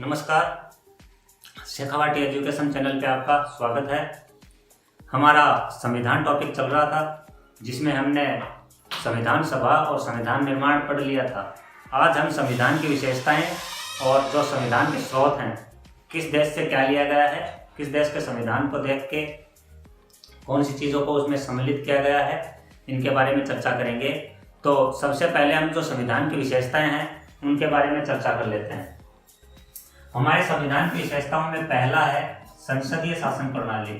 नमस्कार, Shekhawati education channel पे आपका स्वागत है। हमारा संविधान टॉपिक चल रहा था जिसमें हमने संविधान सभा और संविधान निर्माण पढ़ लिया था। आज हम संविधान की विशेषताएं और जो संविधान के स्रोत हैं, किस देश से क्या लिया गया है, किस देश के संविधान को देख के कौन सी चीज़ों को उसमें सम्मिलित किया गया है, इनके बारे में चर्चा करेंगे। तो सबसे पहले हम जो संविधान की विशेषताएं हैं उनके बारे में चर्चा कर लेते हैं। हमारे संविधान की विशेषताओं में पहला है संसदीय शासन प्रणाली।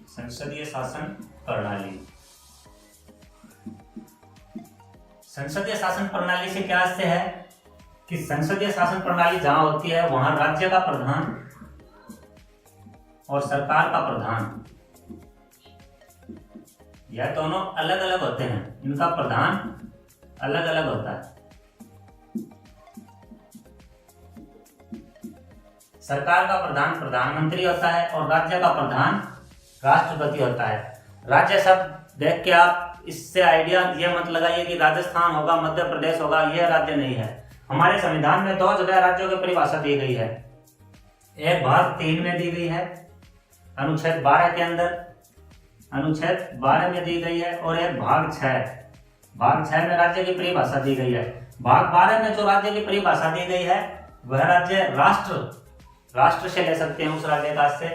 संसदीय शासन प्रणाली। संसदीय शासन प्रणाली से क्या अर्थ है कि संसदीय शासन प्रणाली जहां होती है वहां राज्य का प्रधान और सरकार का प्रधान, यह दोनों अलग अलग होते हैं, इनका प्रधान अलग अलग होता है। सरकार का प्रधान प्रधानमंत्री होता है और राज्य का प्रधान राष्ट्रपति होता है। राज्य शब्द देख के आप इससे आइडिया ये मत लगाइए कि राजस्थान होगा, मध्य प्रदेश होगा, यह राज्य नहीं है। हमारे संविधान में दो जगह राज्यों की परिभाषा दी गई है। एक भाग 3 में दी गई है, अनुच्छेद 12 के अंदर, अनुच्छेद 12 में दी गई है, और एक भाग 6 में राज्य की परिभाषा दी गई है। भाग 12 में जो राज्य की परिभाषा दी गई है वह राज्य राष्ट्र से ले सकते हैं उस राज्य का से,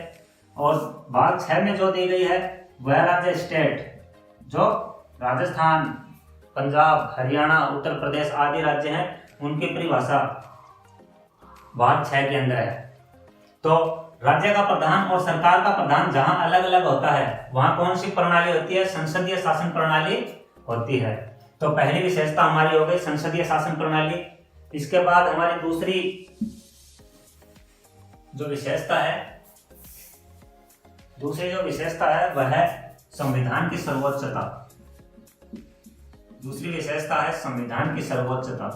और भाग 6 में जो दी गई है वह राज्य स्टेट, जो राजस्थान, पंजाब, हरियाणा, उत्तर प्रदेश आदि राज्य हैं, उनकी परिभाषा भाग 6 के अंदर है। तो राज्य का प्रधान और सरकार का प्रधान जहां अलग अलग होता है वहां कौन सी प्रणाली होती है? संसदीय शासन प्रणाली होती है। तो पहली विशेषता हमारी हो गई संसदीय शासन प्रणाली। इसके बाद हमारी दूसरी जो विशेषता है वह है संविधान की सर्वोच्चता। दूसरी विशेषता है संविधान की सर्वोच्चता।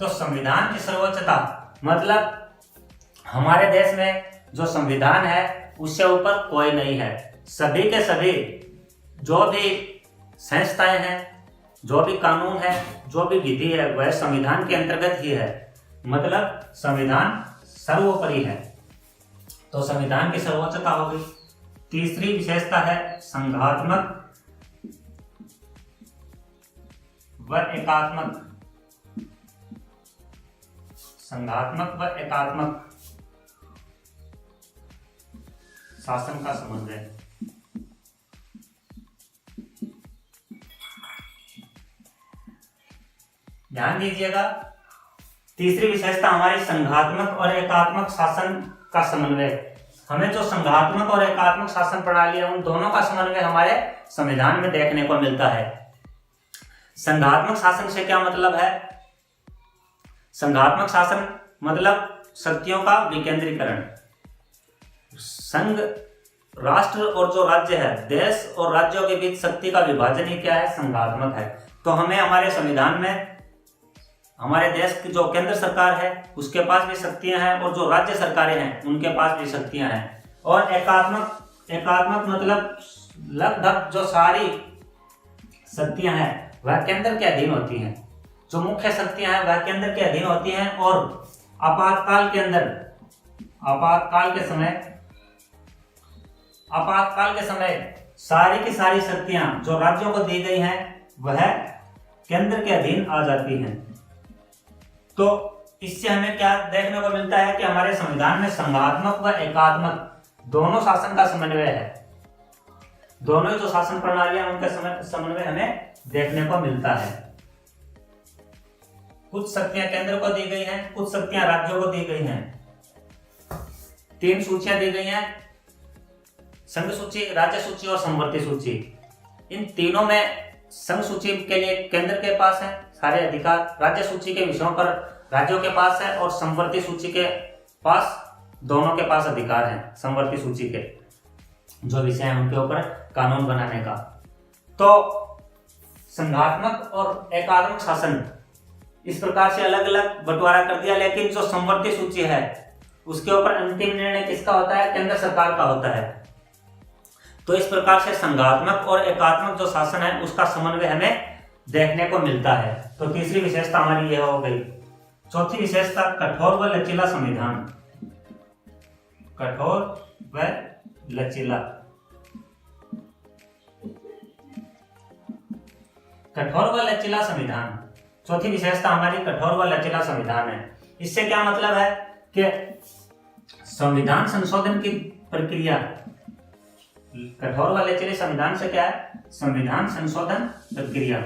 तो संविधान की सर्वोच्चता मतलब हमारे देश में जो संविधान है उससे ऊपर कोई नहीं है। सभी के सभी जो भी संस्थाएं हैं, जो भी कानून है, जो भी विधि है, वह संविधान के अंतर्गत ही है। मतलब संविधान सर्वोपरि है। तो संविधान की सर्वोच्चता हो गई। तीसरी विशेषता है संघात्मक व एकात्मक। संघात्मक व एकात्मक शासन का समन्वय। ध्यान दीजिएगा, तीसरी विशेषता हमारी संघात्मक और एकात्मक शासन का समन्वय। हमें जो संघात्मक और एकात्मक शासन प्रणाली है उन दोनों का समन्वय हमारे संविधान में देखने को मिलता है। संघात्मक शासन से क्या मतलब है? संघात्मक शासन मतलब शक्तियों का विकेंद्रीकरण। संघ, राष्ट्र और जो राज्य है, देश और राज्यों के बीच शक्ति का विभाजन ही क्या है? संघात्मक है। तो हमें हमारे संविधान में हमारे देश की जो केंद्र सरकार है उसके पास भी शक्तियां हैं और जो राज्य सरकारें हैं उनके पास भी शक्तियां हैं। और एकात्मक मतलब लगभग जो सारी शक्तियां हैं वह केंद्र के अधीन होती हैं। जो मुख्य शक्तियां हैं वह केंद्र के अधीन होती हैं और आपातकाल के समय सारी की सारी शक्तियां जो राज्यों को दी गई हैं वह केंद्र के अधीन आ जाती हैं। तो इससे हमें क्या देखने को मिलता है कि हमारे संविधान में संघात्मक व एकात्मक दोनों शासन का समन्वय है। दोनों ही जो शासन प्रणालियां उनका समन्वय हमें देखने को मिलता है। कुछ शक्तियां केंद्र को दी गई हैं, कुछ शक्तियां राज्यों को दी गई हैं। 3 सूचियां दी गई हैं, संघ सूची, राज्य सूची और समवर्ती सूची। इन तीनों में संघ सूची के लिए केंद्र के पास है सारे अधिकार, राज्य सूची के विषयों पर राज्यों के पास है, और समवर्ती सूची के पास दोनों के पास अधिकार है। समवर्ती सूची के जो विषय हैं उनके ऊपर कानून बनाने का। तो संघात्मक और एकात्मक शासन इस प्रकार से अलग अलग बंटवारा कर दिया, लेकिन जो समवर्ती सूची है उसके ऊपर अंतिम निर्णय किसका होता है? केंद्र सरकार का होता है। तो इस प्रकार से संघात्मक और एकात्मक जो शासन है उसका समन्वय हमें देखने को मिलता है। तो तीसरी विशेषता हमारी यह हो गई। चौथी विशेषता कठोर व लचीला संविधान। कठोर व लचीला। कठोर व लचीला संविधान, चौथी विशेषता हमारी कठोर व लचीला संविधान है। इससे क्या मतलब है कि संविधान संशोधन की प्रक्रिया, कठोर व लचीले संविधान से क्या है, संविधान संशोधन प्रक्रिया।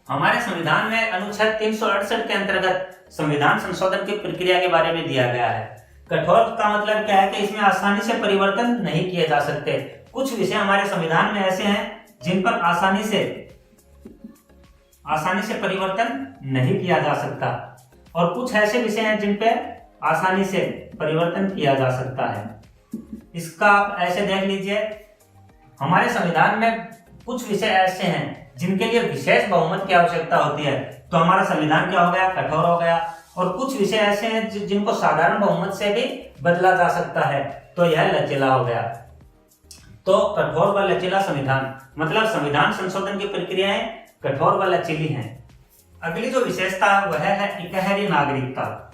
हमारे संविधान में अनुच्छेद 368 के अंतर्गत संविधान संशोधन की प्रक्रिया के बारे में दिया गया है। कठोर का मतलब क्या है कि इसमें आसानी से परिवर्तन नहीं किए जा सकते। कुछ विषय हमारे संविधान में ऐसे हैं जिन पर आसानी से परिवर्तन नहीं किया जा सकता, और कुछ ऐसे विषय हैं जिन पर आसानी से परिवर्तन किया जा सकता है। इसका आप ऐसे देख लीजिए, हमारे संविधान में कुछ विषय ऐसे हैं जिनके लिए विशेष बहुमत की आवश्यकता होती है, तो हमारा संविधान क्या हो गया, कठोर हो गया। और कुछ विषय ऐसे हैं जिनको साधारण बहुमत से भी बदला जा सकता है, तो यह लचीला हो गया। तो कठोर व लचीला संविधान मतलब संविधान संशोधन की प्रक्रियाएं कठोर व लचीली हैं। अगली जो विशेषता है वह है इकहरी नागरिकता।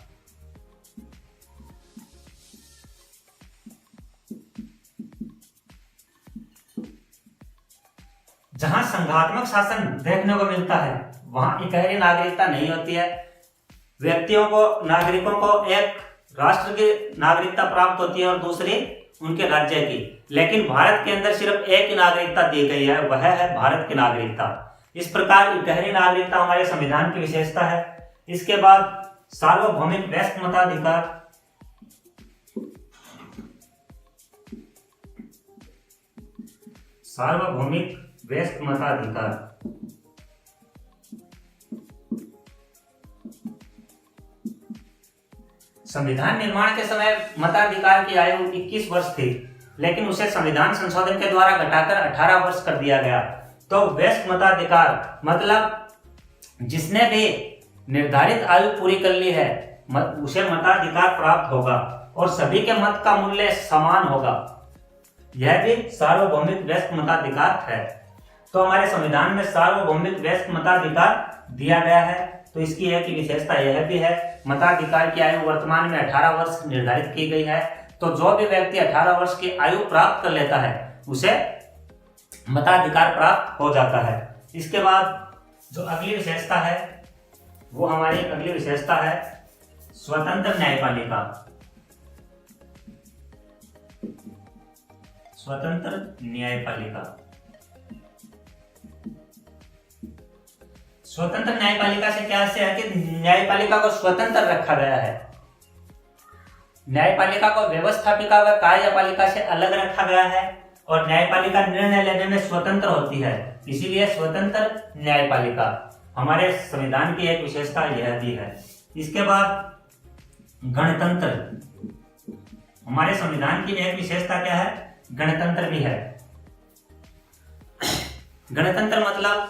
जहां संघात्मक शासन देखने को मिलता है वहां इकहरी नागरिकता नहीं होती है। व्यक्तियों को, नागरिकों को एक राष्ट्र की नागरिकता प्राप्त होती है और दूसरी उनके राज्य की, लेकिन भारत के अंदर सिर्फ एक ही नागरिकता दी गई है, वह है भारत की नागरिकता। इस प्रकार इकहरी नागरिकता हमारे संविधान की विशेषता है। इसके बाद सार्वभौमिक वयस्क मताधिकार। सार्वभौमिक वयस्क मताधिकार संविधान निर्माण के समय मताधिकार की आयु 21 वर्ष थी, लेकिन उसे संविधान संशोधन के द्वारा घटाकर 18 वर्ष कर दिया गया। तो वयस्क मताधिकार मतलब जिसने भी निर्धारित आयु पूरी कर ली है उसे मताधिकार प्राप्त होगा और सभी के मत का मूल्य समान होगा। यह भी सार्वभौमिक वयस्क मताधिकार है। तो हमारे संविधान में सार्वभौमिक वयस्क मताधिकार दिया गया है। तो इसकी एक विशेषता यह भी है, मताधिकार की आयु वर्तमान में 18 वर्ष निर्धारित की गई है। तो जो भी व्यक्ति 18 वर्ष की आयु प्राप्त कर लेता है उसे मताधिकार प्राप्त हो जाता है। इसके बाद जो अगली विशेषता है वो हमारी अगली विशेषता है स्वतंत्र न्यायपालिका। स्वतंत्र न्यायपालिका। स्वतंत्र न्यायपालिका से क्या है कि न्यायपालिका को स्वतंत्र रखा गया है। न्यायपालिका को व्यवस्थापिका व कार्यपालिका से अलग रखा गया है और न्यायपालिका निर्णय लेने में स्वतंत्र होती है, इसीलिए स्वतंत्र न्यायपालिका हमारे संविधान की एक विशेषता यह भी है। इसके बाद गणतंत्र, हमारे संविधान की एक विशेषता क्या है, गणतंत्र भी है। गणतंत्र मतलब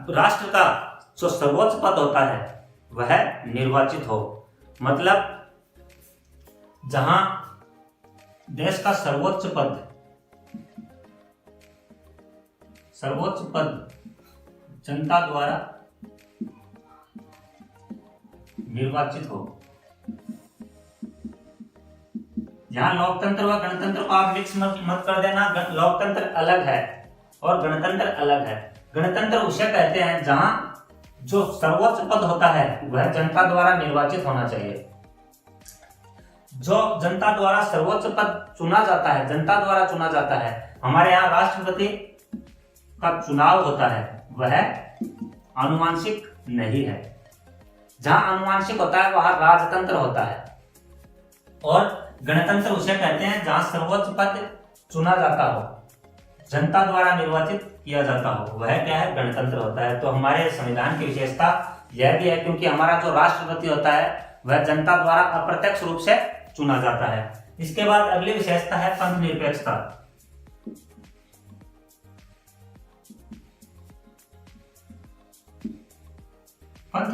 राष्ट्र का जो सर्वोच्च पद होता है वह निर्वाचित हो, मतलब जहां देश का सर्वोच्च पद जनता द्वारा निर्वाचित हो। यहां लोकतंत्र व गणतंत्र को आप मिक्स मत कर देना। लोकतंत्र अलग है और गणतंत्र अलग है। गणतंत्र उसे कहते हैं जहां जो सर्वोच्च पद होता है वह जनता द्वारा निर्वाचित होना चाहिए। जो जनता द्वारा सर्वोच्च पद चुना जाता है, जनता द्वारा चुना जाता है। हमारे यहाँ राष्ट्रपति का चुनाव होता है वह आनुवंशिक नहीं है। जहां आनुवंशिक होता है वहां राजतंत्र होता है। और गणतंत्र उसे कहते हैं जहां सर्वोच्च पद चुना जाता हो, जनता द्वारा निर्वाचित किया जाता हो, वह क्या है, गणतंत्र होता है। तो हमारे संविधान की विशेषता यह भी है क्योंकि हमारा जो राष्ट्रपति होता है वह जनता द्वारा अप्रत्यक्ष रूप से चुना जाता है। इसके बाद अगली विशेषता है पंथ निरपेक्षता। पंथ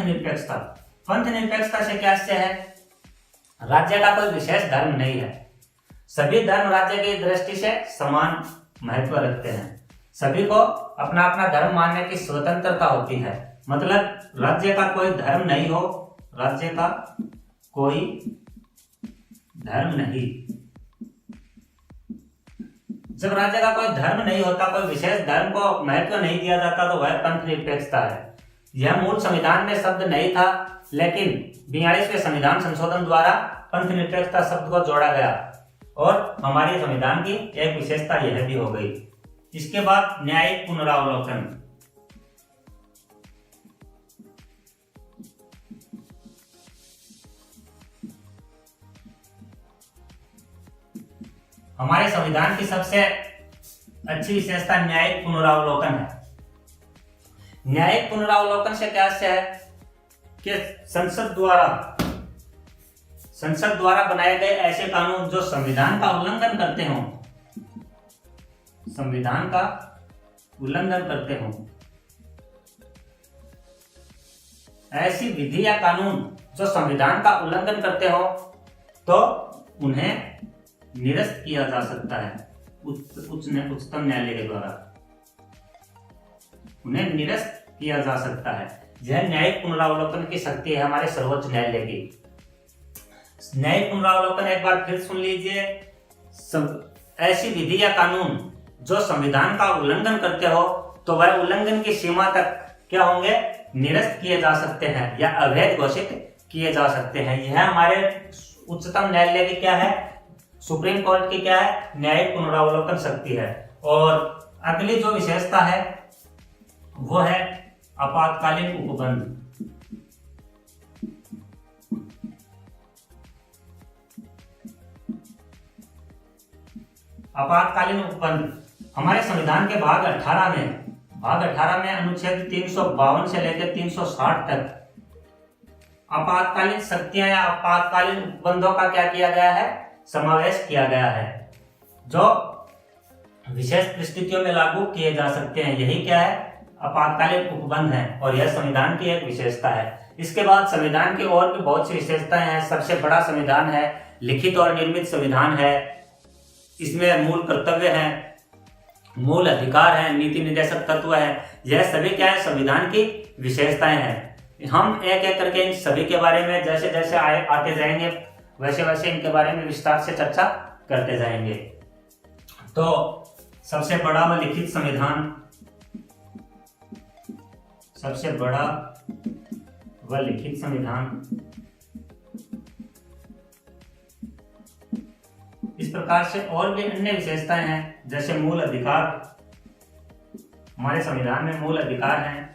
निरपेक्षता से क्या है राज्य का कोई विशेष धर्म नहीं है। सभी धर्म राज्य की दृष्टि से समान महत्व रखते हैं। सभी को अपना अपना धर्म मानने की स्वतंत्रता होती है। मतलब राज्य का कोई धर्म नहीं हो, राज्य का कोई धर्म नहीं। जब राज्य का कोई धर्म नहीं होता, कोई विशेष धर्म को महत्व नहीं दिया जाता, तो वह पंथ निरपेक्षता है। यह मूल संविधान में शब्द नहीं था, लेकिन 42वें संविधान संशोधन द्वारा पंथ निरपेक्षता शब्द को जोड़ा गया और हमारे संविधान की एक विशेषता यह भी हो गई। इसके बाद न्यायिक पुनरावलोकन। हमारे संविधान की सबसे अच्छी विशेषता न्यायिक पुनरावलोकन है। न्यायिक पुनरावलोकन से क्या है कि संसद द्वारा बनाए गए ऐसे कानून जो संविधान का उल्लंघन करते हों, संविधान का उल्लंघन करते हों, ऐसी विधि या कानून जो संविधान का उल्लंघन करते हो, तो उन्हें निरस्त किया जा सकता है उच्चतम न्यायालय के द्वारा। उन्हें निरस्त किया जा सकता है। यह न्यायिक पुनरावलोकन की शक्ति है हमारे सर्वोच्च न्यायालय की। न्यायिक पुनरावलोकन एक बार फिर सुन लीजिए। ऐसी विधि या कानून जो संविधान का उल्लंघन करते हो, तो वह उल्लंघन की सीमा तक क्या होंगे, निरस्त किए जा सकते हैं या अवैध घोषित किए जा सकते हैं। यह हमारे उच्चतम न्यायालय की क्या है, सुप्रीम कोर्ट की क्या है, न्यायिक पुनरावलोकन शक्ति है। और अगली जो विशेषता है वो है आपातकालीन उपबंध। आपातकालीन उपबंध हमारे संविधान के भाग 18 में अनुच्छेद 352 से लेकर 360 तक आपातकालीन शक्तियां या आपातकालीन उपबंधों का क्या किया गया है, समावेश किया गया है, जो विशेष परिस्थितियों में लागू किए जा सकते हैं। यही क्या है, आपातकालीन उपबंध है और यह संविधान की एक विशेषता है। इसके बाद संविधान की और भी बहुत सी विशेषताएं हैं। सबसे बड़ा संविधान है, लिखित और निर्मित संविधान है। इसमें मूल कर्तव्य है, मूल अधिकार है, नीति निर्देशक तत्व है। यह सभी क्या है, संविधान की विशेषताएं हैं। हम एक एक करके इन सभी के बारे में जैसे जैसे आते जाएंगे, वैसे वैसे इनके बारे में विस्तार से चर्चा करते जाएंगे। तो सबसे बड़ा व लिखित संविधान, सबसे बड़ा व लिखित संविधान। इस प्रकार से और भी अन्य विशेषताएं हैं, जैसे मूल अधिकार। हमारे संविधान में मूल अधिकार हैं।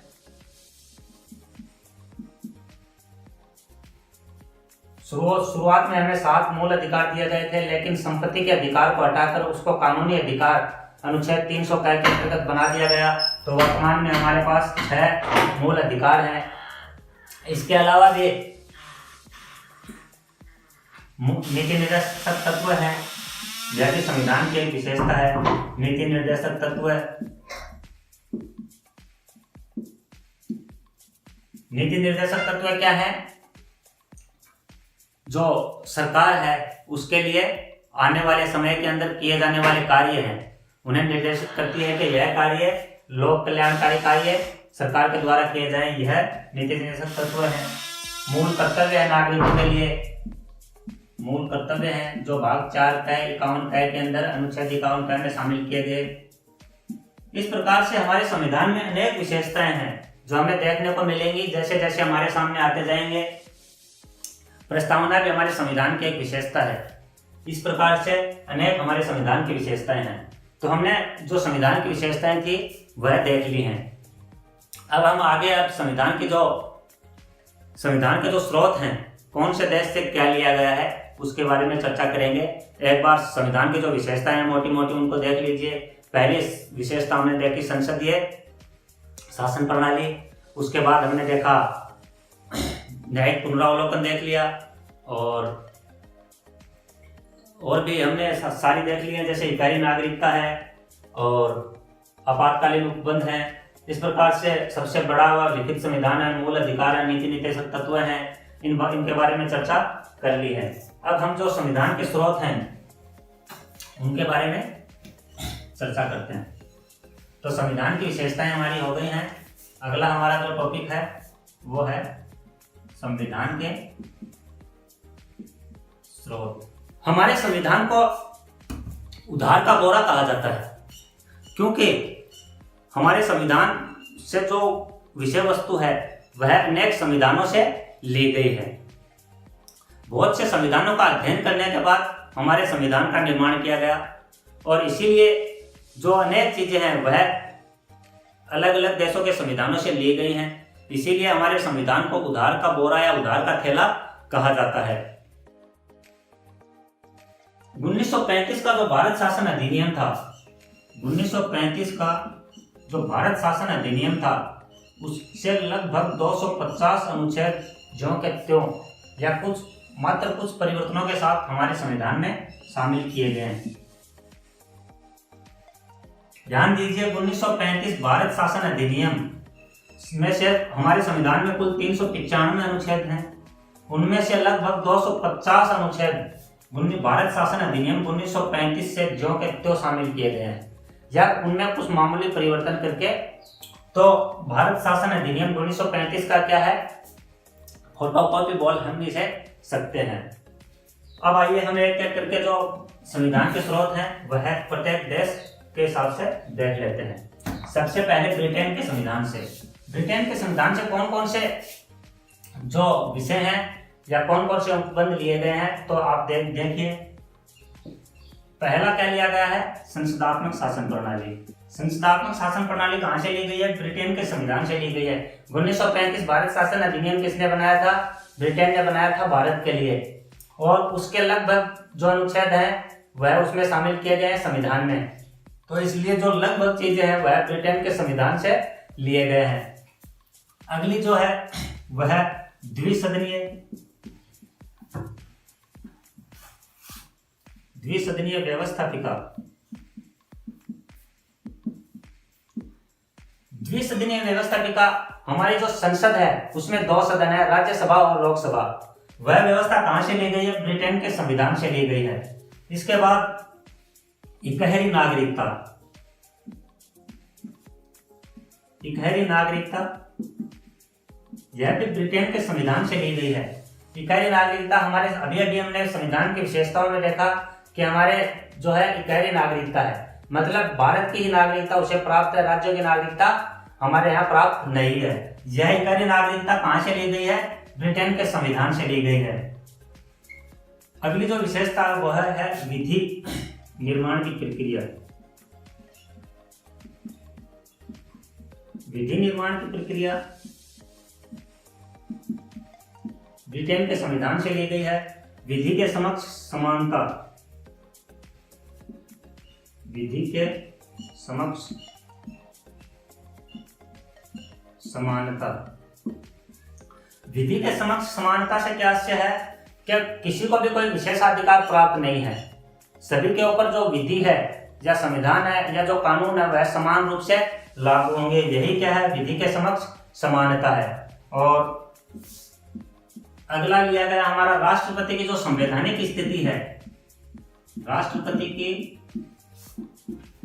शुरुआत में हमें 7 मूल अधिकार दिए गए थे, लेकिन संपत्ति के अधिकार को हटाकर उसको कानूनी अधिकार अनुच्छेद 300 के अंतर्गत बना दिया गया। तो वर्तमान में हमारे पास 6 मूल अधिकार हैं। इसके अलावा भी नीति निर्देशक तत्व है, यह भी संविधान की एक विशेषता है। नीति निर्देशक तत्व, नीति निर्देशक तत्व क्या है, जो सरकार है उसके लिए आने वाले समय के अंदर किए जाने वाले कार्य हैं, उन्हें निर्देशित करती है कि यह कार्य लोक कल्याणकारी कार्य सरकार के द्वारा किए जाए। यह नीति निर्देशक तत्व है। मूल कर्तव्य है नागरिकों के लिए, मूल कर्तव्य हैं जो भाग 4 क 51 क के अंदर अनुच्छेद 51 क में शामिल किए गए। इस प्रकार से हमारे संविधान में अनेक विशेषताएं हैं जो हमें देखने को मिलेंगी जैसे जैसे हमारे सामने आते जाएंगे। प्रस्तावना भी हमारे संविधान की एक विशेषता है। इस प्रकार से अनेक हमारे संविधान की विशेषताएं हैं। तो हमने जो संविधान की विशेषताएं थी वह देख ली हैं। अब हम आगे संविधान के जो स्रोत हैं, कौन से देश से क्या लिया गया है, उसके बारे में चर्चा करेंगे। एक बार संविधान की जो विशेषताएं हैं मोटी मोटी उनको देख लीजिए। पहली विशेषता हमने देखी संसदीय शासन प्रणाली, उसके बाद हमने देखा न्यायिक पुनरावलोकन देख लिया, और भी हमने सारी देख ली है, जैसे इकाई नागरिकता है और आपातकालीन उपबंध है। इस प्रकार से सबसे बड़ा व लिखित संविधान है, मूल अधिकार है, नीति निर्देशक तत्व हैं, इनके बारे में चर्चा कर ली है। अब हम जो संविधान के स्रोत हैं उनके बारे में चर्चा करते हैं। तो संविधान की विशेषताएं हमारी हो गई हैं। अगला हमारा जो टॉपिक है वो है संविधान के स्रोत। हमारे संविधान को उधार का बोरा कहा जाता है, क्योंकि हमारे संविधान से जो विषय वस्तु है वह अनेक संविधानों से ली गई है। बहुत से संविधानों का अध्ययन करने के बाद हमारे संविधान का निर्माण किया गया, और इसीलिए जो अनेक चीजें हैं वह अलग अलग देशों के संविधानों से ली गई हैं। इसीलिए हमारे संविधान को उधार का बोरा या उधार का थैला कहा जाता है। 1935 का जो भारत शासन अधिनियम था, 1935 का जो भारत शासन अधिनियम था उससे लगभग 250 अनुच्छेद ज्यों के त्यों या मात्र कुछ परिवर्तनों के साथ हमारे संविधान में शामिल किए गए हैं। ध्यान दीजिए, 1935 भारत शासन अधिनियम में से हमारे संविधान में कुल 395 अनुच्छेद हैं। उनमें से लगभग 250 अनुच्छेद भारत शासन अधिनियम 1935 से ज्यों के त्यों शामिल किए गए हैं, या उनमें कुछ मामूली परिवर्तन करके। तो भारत शासन अधिनियम 1935 का क्या है, फोटोकॉपी बोल हम इसे सकते हैं। अब आइए हम एक एक करके जो संविधान के स्रोत हैं वह प्रत्येक देश के हिसाब से देख लेते हैं। सबसे पहले ब्रिटेन के संविधान से। ब्रिटेन के संविधान से कौन कौन से जो विषय हैं या कौन कौन से उपबंध लिए गए हैं, तो आप देखिए। पहला क्या लिया गया है, संसदात्मक शासन प्रणाली। संसदात्मक शासन प्रणाली कहां से ली गई है, ब्रिटेन के संविधान से ली गई है। 1935 भारत शासन अधिनियम किसने बनाया था, ब्रिटेन ने बनाया था भारत के लिए, और उसके लगभग जो अनुच्छेद हैं वह उसमें शामिल किए गए हैं संविधान में। तो इसलिए जो लगभग चीजें हैं वह ब्रिटेन के संविधान से लिए गए हैं। अगली जो है वह द्विसदनीय व्यवस्थापिका। द्विसदनीय व्यवस्थापिका हमारी जो संसद है उसमें 2 सदन है, राज्यसभा और लोकसभा। वह व्यवस्था कहां से ली गई है, ब्रिटेन के संविधान से ली गई है। इसके बाद इकहरी नागरिकता। इकहरी नागरिकता यह भी ब्रिटेन के संविधान से ली गई है। इकहरी नागरिकता हमारे अभी हमने संविधान की विशेषताओं में देखा कि हमारे जो है इकहरी नागरिकता है, मतलब भारत की ही नागरिकता उसे प्राप्त है, राज्यों की नागरिकता हमारे यहाँ प्राप्त नहीं है। यह इकहरी नागरिकता कहां से ली गई है, ब्रिटेन के संविधान से ली गई है। अगली जो विशेषता वह है विधि निर्माण की प्रक्रिया। विधि निर्माण की प्रक्रिया ब्रिटेन के संविधान से ली गई है। विधि के समक्ष समानता। विधि के समक्ष समानता। विधि के समक्ष समानता से क्या आशय है कि किसी को भी कोई विशेषाधिकार प्राप्त नहीं है। सभी के ऊपर जो विधि है या संविधान है या जो कानून है वह समान रूप से लागू होंगे। यही क्या है, विधि के समक्ष समानता है। और अगला लिया गया हमारा राष्ट्रपति की जो संवैधानिक स्थिति है। राष्ट्रपति की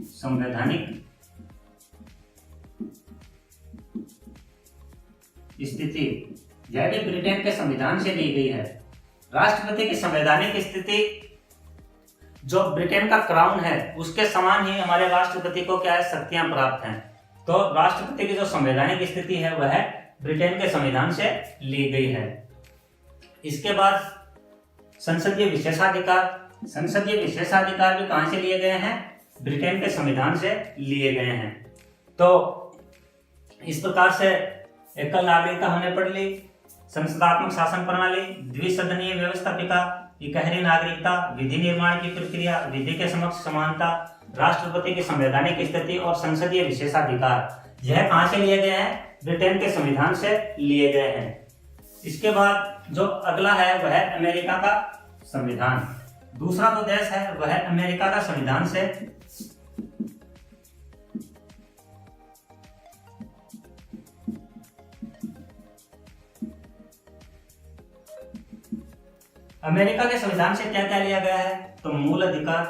संवैधानिक स्थिति यह भी ब्रिटेन के संविधान से ली गई है। राष्ट्रपति की संवैधानिक स्थिति जो ब्रिटेन का क्राउन है उसके समान ही हमारे राष्ट्रपति को क्या है, शक्तियां प्राप्त हैं। तो राष्ट्रपति की जो संवैधानिक स्थिति है वह ब्रिटेन के संविधान से ली गई है। इसके बाद संसदीय विशेषाधिकार। संसदीय विशेषाधिकार भी कहां से लिए गए हैं, ब्रिटेन के संविधान से लिए गए हैं। तो इस प्रकार से एकल नागरिकता हमने पढ़ ली, संसदात्मक शासन प्रणाली, द्विसदनीय व्यवस्थापिका, इकहरी नागरिकता, विधि निर्माण की प्रक्रिया, विधि के समक्ष समानता, राष्ट्रपति की संवैधानिक स्थिति और संसदीय विशेषाधिकार यह कहां से लिए गए हैं, ब्रिटेन के संविधान से लिए गए हैं। इसके बाद जो अगला है वह अमेरिका का संविधान। दूसरा जो देश है वह अमेरिका का संविधान से अमेरिका के संविधान से क्या क्या लिया गया है? तो मूल अधिकार,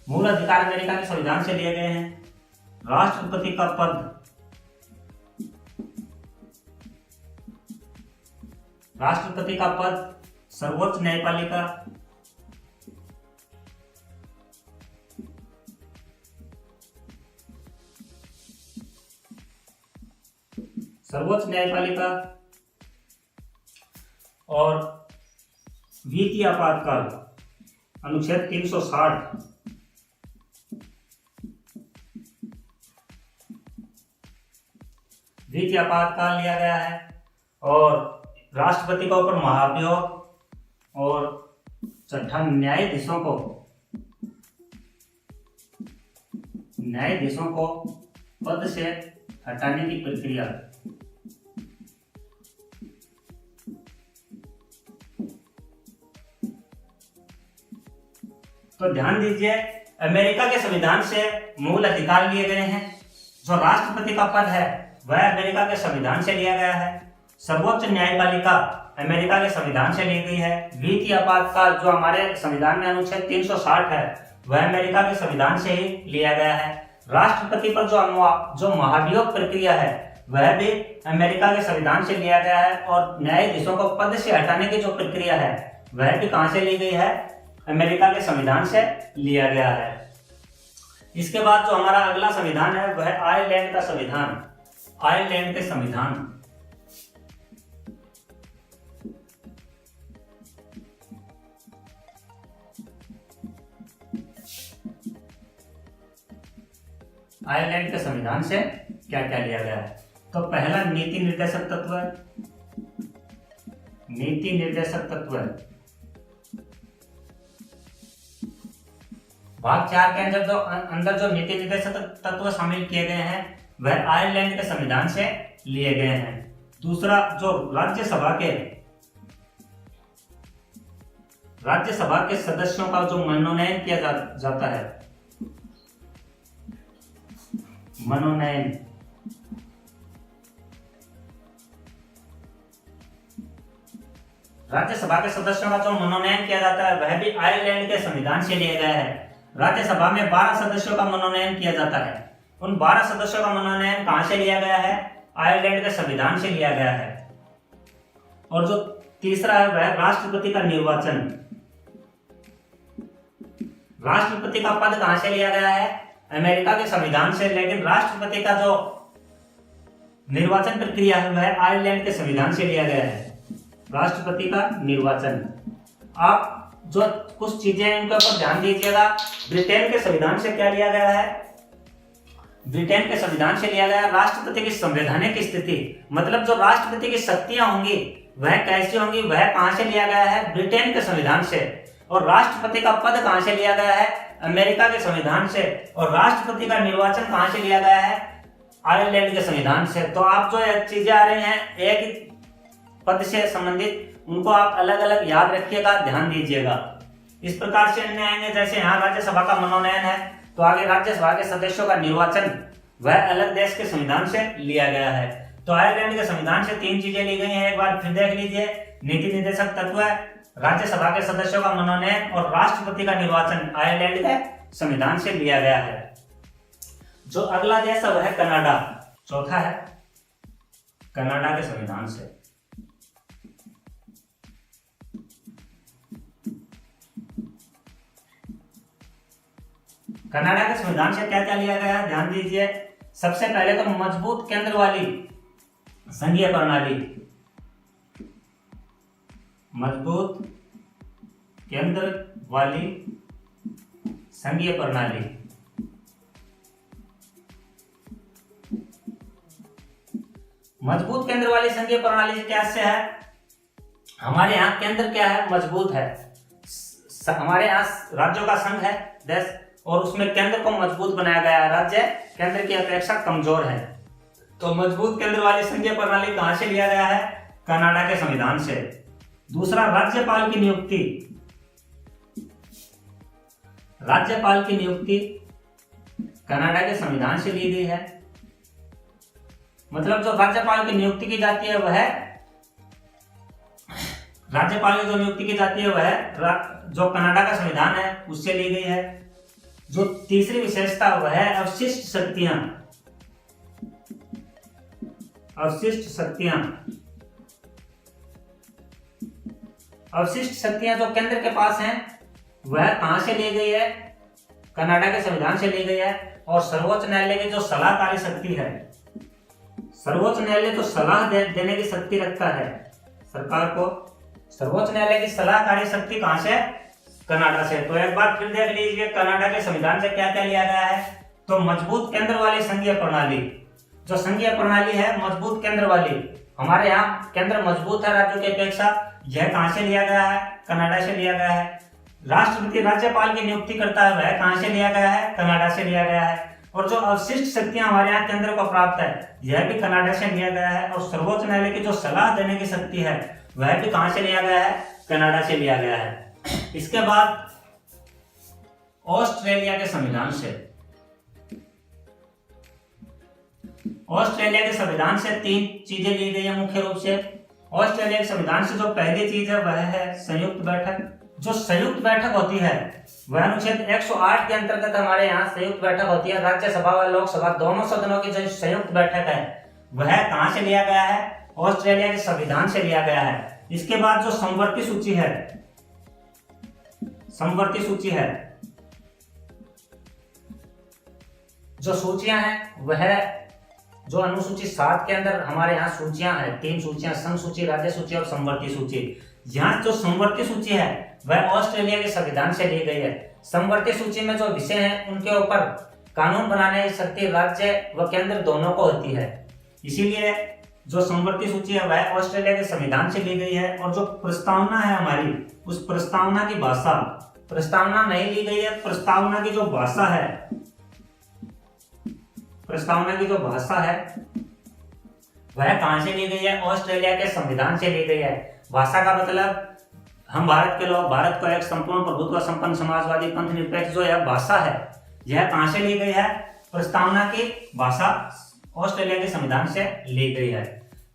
मूल अधिकार अमेरिका के संविधान से लिए गए हैं। राष्ट्रपति का पद, राष्ट्रपति का पद, सर्वोच्च न्यायपालिका, सर्वोच्च न्यायपालिका और वित्तीय आपातकाल, अनुच्छेद 360, वित्तीय आपातकाल लिया गया है। और राष्ट्रपति के ऊपर महाभियोग और छठा न्यायाधीशों को पद से हटाने की प्रक्रिया। तो ध्यान दीजिए, अमेरिका के संविधान से मूल अधिकार लिए गए हैं। जो राष्ट्रपति का पद है वह अमेरिका के संविधान से लिया गया है। सर्वोच्च न्यायपालिका अमेरिका के संविधान से ली गई है। वित्तीय आपातकाल जो हमारे संविधान में अनुच्छेद 360 है वह अमेरिका के संविधान से ही लिया गया है। राष्ट्रपति पर जो महाभियोग प्रक्रिया है वह भी अमेरिका के संविधान से लिया गया है। और न्यायाधीशों को पद से हटाने की जो प्रक्रिया है वह भी कहां से ली गई है? अमेरिका के संविधान से लिया गया है। इसके बाद जो हमारा अगला संविधान है वह है आयरलैंड का संविधान। आयरलैंड के संविधान, आयरलैंड के संविधान से क्या क्या लिया गया है? तो पहला नीति निर्देशक तत्व, नीति निर्देशक तत्व भाग 4 के अंदर जो नीति निर्देशक तत्व शामिल किए गए हैं वह आयरलैंड के संविधान से लिए गए हैं। दूसरा, जो राज्यसभा के सदस्यों का जो मनोनयन किया जाता है, मनोनयन, राज्यसभा के सदस्यों का जो मनोनयन किया जाता है वह भी आयरलैंड के संविधान से लिया गया है। राज्यसभा में 12 सदस्यों का मनोनयन किया जाता है। उन 12 सदस्यों का मनोनयन कहां से लिया गया है? आयरलैंड के संविधान से लिया गया है। और जो तीसरा है वह राष्ट्रपति का निर्वाचन। राष्ट्रपति का पद कहां से लिया गया है? अमेरिका के संविधान से, लेकिन राष्ट्रपति का जो निर्वाचन प्रक्रिया है वह आयरलैंड के संविधान से लिया गया है। राष्ट्रपति का निर्वाचन, आप जो कुछ चीजें इनके ऊपर ध्यान दीजिएगा। ब्रिटेन के संविधान से क्या लिया गया है? ब्रिटेन के संविधान से लिया गया राष्ट्रपति की संवैधानिक स्थिति, मतलब जो राष्ट्रपति की शक्तियां होंगी वह कैसी होंगी, वह कहां से लिया गया है? ब्रिटेन के संविधान से। और राष्ट्रपति का पद कहां से लिया गया है? अमेरिका के संविधान से। और राष्ट्रपति का निर्वाचन कहां से लिया गया है? आयरलैंड के संविधान से। तो आप जो चीजें आ रही हैं एक ही पद से संबंधित, उनको आप अलग अलग याद रखिएगा, ध्यान दीजिएगा। इस प्रकार से अन्य आएंगे, जैसे यहाँ राज्यसभा का मनोनयन है तो आगे राज्यसभा के सदस्यों का निर्वाचन वह अलग देश के संविधान से लिया गया है। तो आयरलैंड के संविधान से 3 चीजें ली गई हैं, एक बार फिर देख लीजिए। नीति निर्देशक तत्व, राज्यसभा के सदस्यों का मनोनयन और राष्ट्रपति का निर्वाचन आयरलैंड के संविधान से लिया गया है। जो अगला देश है वह है कनाडा। चौथा है कनाडा के संविधान से। कनाडा के संविधान से क्या क्या लिया गया है? ध्यान दीजिए। सबसे पहले तो मजबूत केंद्र वाली संघीय प्रणाली, मजबूत केंद्र वाली संघीय प्रणाली। मजबूत केंद्र वाली संघीय प्रणाली क्या से है? हमारे यहाँ केंद्र क्या है? मजबूत है। हमारे यहाँ राज्यों का संघ है देश, और उसमें केंद्र को मजबूत बनाया गया है। राज्य केंद्र की अपेक्षा कमजोर है। तो मजबूत केंद्र वाली संघीय प्रणाली कहां से लिया गया है? कनाडा के संविधान से। दूसरा, राज्यपाल की नियुक्ति। राज्यपाल की नियुक्ति कनाडा के संविधान से ली गई है। मतलब जो राज्यपाल की नियुक्ति की जाती है वह राज्यपाल की जो नियुक्ति की जाती है वह जो कनाडा का संविधान है उससे ली गई है। जो तीसरी विशेषता वह है अवशिष्ट शक्तियां। अवशिष्ट शक्तियां जो केंद्र के पास हैं वह कहां से ली गई है? कनाडा के संविधान से ली गई है। और सर्वोच्च न्यायालय की जो सलाहकारी शक्ति है, सर्वोच्च न्यायालय तो सलाह देने की शक्ति रखता है सरकार को। सर्वोच्च न्यायालय की सलाहकारी शक्ति कहां से? कनाडा से। तो एक बार फिर देख लीजिए कनाडा के संविधान से क्या क्या लिया गया है। तो मजबूत केंद्र वाली संघीय प्रणाली, जो संघीय प्रणाली है मजबूत केंद्र वाली, हमारे यहाँ केंद्र मजबूत है राज्यों की अपेक्षा, यह कहां से लिया गया है? कनाडा से लिया गया है। राष्ट्रपति राज्यपाल की नियुक्ति करता है, वह कहां से लिया गया है? कनाडा से लिया गया है। और जो अवशिष्ट शक्तियां हमारे यहाँ केंद्र को प्राप्त है, यह भी कनाडा से लिया गया है। और सर्वोच्च न्यायालय की जो सलाह देने की शक्ति है वह भी कहां से लिया गया है? कनाडा से लिया गया है। इसके बाद ऑस्ट्रेलिया के संविधान से, ऑस्ट्रेलिया के संविधान से 3 चीजें ली गई है मुख्य रूप से। ऑस्ट्रेलिया के संविधान से जो पहली चीज है वह है संयुक्त बैठक। जो संयुक्त बैठक होती है वह अनुच्छेद 108 के अंतर्गत हमारे यहाँ संयुक्त बैठक होती है। राज्यसभा व लोकसभा दोनों सदनों की जो संयुक्त बैठक है वह कहां से लिया गया है? ऑस्ट्रेलिया के संविधान से लिया गया है। इसके बाद जो समवर्ती सूची है, समवर्ती सूची है, जो सूचियां हैं वह जो अनुसूची 7 के अंदर हमारे यहाँ सूचियां हैं, 3 सूचियां, संघ सूची, राज्य सूची और समवर्ती सूची। यहाँ जो समवर्ती सूची है वह ऑस्ट्रेलिया के संविधान से ली गई है। समवर्ती सूची में जो विषय हैं उनके ऊपर कानून बनाने की शक्ति राज्य व केंद्र दोनों को होती है। इसीलिए जो समवर्ती सूची है वह ऑस्ट्रेलिया के संविधान से ली गई है। और जो प्रस्तावना है हमारी, उस प्रस्तावना की भाषा, प्रस्तावना नहीं ली गई है, प्रस्तावना की जो भाषा है, प्रस्तावना की जो भाषा है वह कहां से ली गई है? ऑस्ट्रेलिया के संविधान से ली गई है। भाषा का मतलब हम भारत के लोग, भारत को एक संपूर्ण प्रभुत्व संपन्न समाजवादी पंथ निरपेक्ष जो यह भाषा है यह कहां से ली गई है? प्रस्तावना की भाषा ऑस्ट्रेलिया के संविधान से ली गई है।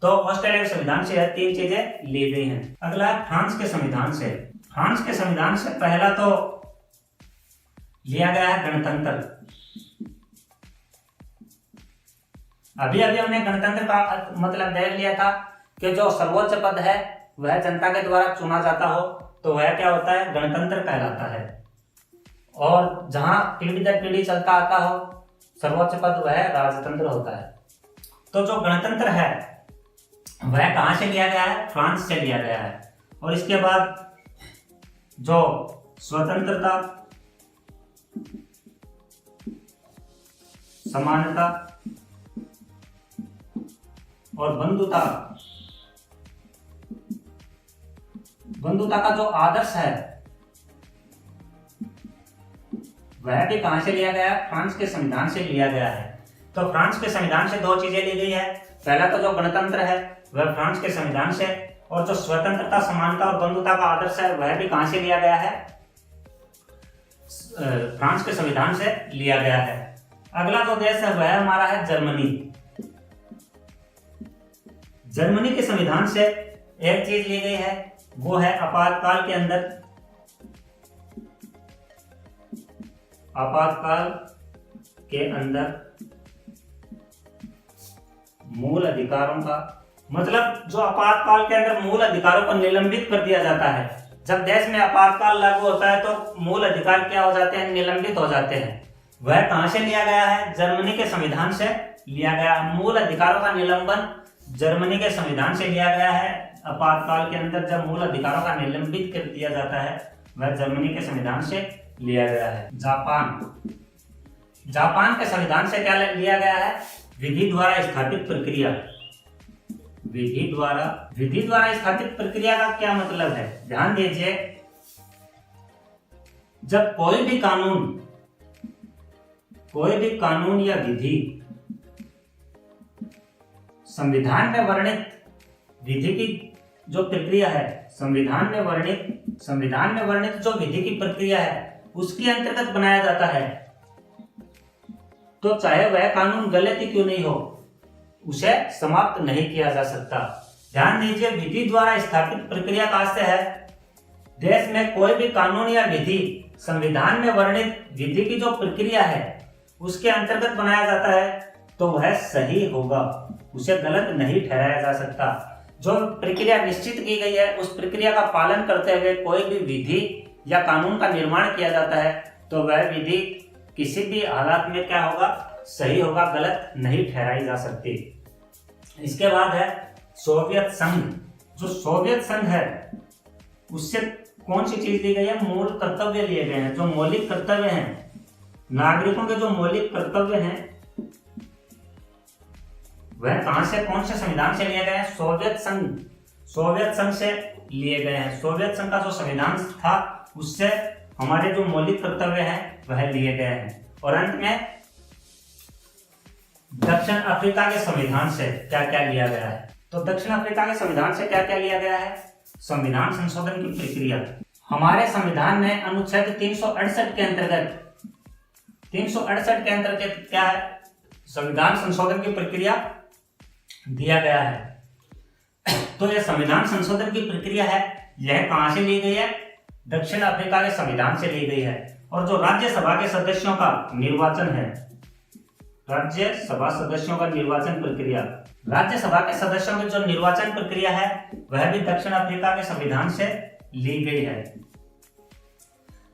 तो ऑस्ट्रेलिया के संविधान से यह 3 चीजें ली गई हैं। अगला है फ्रांस के संविधान से। फ्रांस के संविधान से पहला तो लिया गया है गणतंत्र। अभी हमने गणतंत्र का मतलब देख लिया था कि जो सर्वोच्च पद है वह जनता के द्वारा चुना जाता हो तो वह क्या होता है? गणतंत्र कहलाता है। और जहां पीढ़ी दर पीढ़ी चलता आता हो सर्वोच्च पद वह राजतंत्र होता है। तो जो गणतंत्र है वह कहां से लिया गया है? फ्रांस से लिया गया है। और इसके बाद जो स्वतंत्रता, समानता और बंधुता का जो आदर्श है वह भी कहां से लिया गया है? फ्रांस के संविधान से लिया गया है। तो फ्रांस के संविधान से 2 चीजें ली गई है। पहला तो जो गणतंत्र है वह फ्रांस के संविधान से, और जो स्वतंत्रता, समानता और बंधुता का आदर्श है वह भी कहां से लिया गया है? फ्रांस के संविधान से लिया गया है। अगला जो देश है वह हमारा है जर्मनी। जर्मनी के संविधान से एक चीज ली गई है, वो है आपातकाल के अंदर, आपातकाल के अंदर मूल अधिकारों का मतलब जो आपातकाल के अंदर मूल अधिकारों को निलंबित कर दिया जाता है। जब देश में आपातकाल लागू होता है तो मूल अधिकार क्या हो जाते हैं? निलंबित हो जाते हैं। वह कहां से लिया गया है? जर्मनी के संविधान से लिया गया। मूल अधिकारों का निलंबन जर्मनी के संविधान से लिया गया है। आपातकाल के अंदर जब मूल अधिकारों का निलंबित कर दिया जाता है वह जर्मनी के संविधान से लिया गया है। जापान के संविधान से क्या लिया गया है? विधि द्वारा स्थापित प्रक्रिया। विधि द्वारा स्थापित प्रक्रिया का क्या मतलब है? ध्यान दीजिए, जब कोई भी कानून या विधि संविधान में वर्णित विधि की जो प्रक्रिया है, संविधान में वर्णित जो विधि की प्रक्रिया है उसके अंतर्गत बनाया जाता है, तो चाहे वह कानून गलत ही क्यों नहीं हो, उसे समाप्त नहीं किया जा सकता। ध्यान दीजिए, विधि द्वारा स्थापित प्रक्रिया का आशय है देश में कोई भी कानून या विधि संविधान में वर्णित विधि की जो प्रक्रिया है उसके अंतर्गत बनाया जाता है तो वह सही होगा, उसे गलत नहीं ठहराया जा सकता। जो प्रक्रिया निश्चित की गई है उस प्रक्रिया का पालन करते हुए कोई भी विधि या कानून का निर्माण किया जाता है तो वह विधि किसी भी हालात में क्या होगा, सही होगा, गलत नहीं ठहराई जा सकती। इसके बाद है सोवियत संघ। जो सोवियत संघ है उससे कौन सी चीज ली गई है, मूल कर्तव्य लिए गए हैं। जो मौलिक कर्तव्य हैं, नागरिकों के जो मौलिक कर्तव्य हैं वह कहां से, कौन से संविधान से लिए गए हैं, सोवियत संघ से लिए गए हैं। सोवियत संघ का जो संविधान था उससे हमारे जो मौलिक कर्तव्य हैं वह लिए गए हैं। और अंत में दक्षिण अफ्रीका के संविधान से क्या क्या लिया गया है। तो दक्षिण अफ्रीका के संविधान से क्या क्या लिया गया है, संविधान संशोधन की प्रक्रिया। हमारे संविधान में अनुच्छेद 368 के अंतर्गत क्या है, संविधान संशोधन की प्रक्रिया दिया गया है। तो यह संविधान संशोधन की प्रक्रिया है, यह कहां से ली गई है, दक्षिण अफ्रीका के संविधान से ली गई है। और जो राज्यसभा के सदस्यों का निर्वाचन है, राज्यसभा सदस्यों का निर्वाचन प्रक्रिया, राज्यसभा के सदस्यों की जो निर्वाचन प्रक्रिया है वह भी दक्षिण अफ्रीका के संविधान से ली गई है।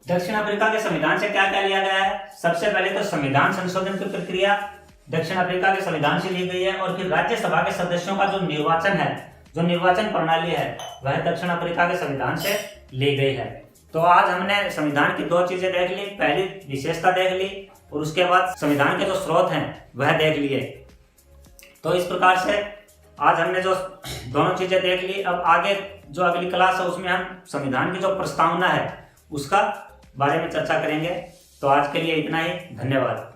दक्षिण अफ्रीका के संविधान से क्या क्या लिया गया है, सबसे पहले तो संविधान संशोधन की प्रक्रिया दक्षिण अफ्रीका के संविधान से ली गई है। और फिर राज्यसभा के सदस्यों का जो निर्वाचन है, जो निर्वाचन प्रणाली है वह दक्षिण अफ्रीका के संविधान से ली गई है। तो आज हमने संविधान की दो चीजें देख ली, पहली विशेषता देख ली और उसके बाद संविधान के जो स्रोत हैं वह देख लिए। तो इस प्रकार से आज हमने जो दोनों चीजें देख ली, अब आगे जो अगली क्लास है उसमें हम संविधान की जो प्रस्तावना है उसका बारे में चर्चा करेंगे। तो आज के लिए इतना ही, धन्यवाद।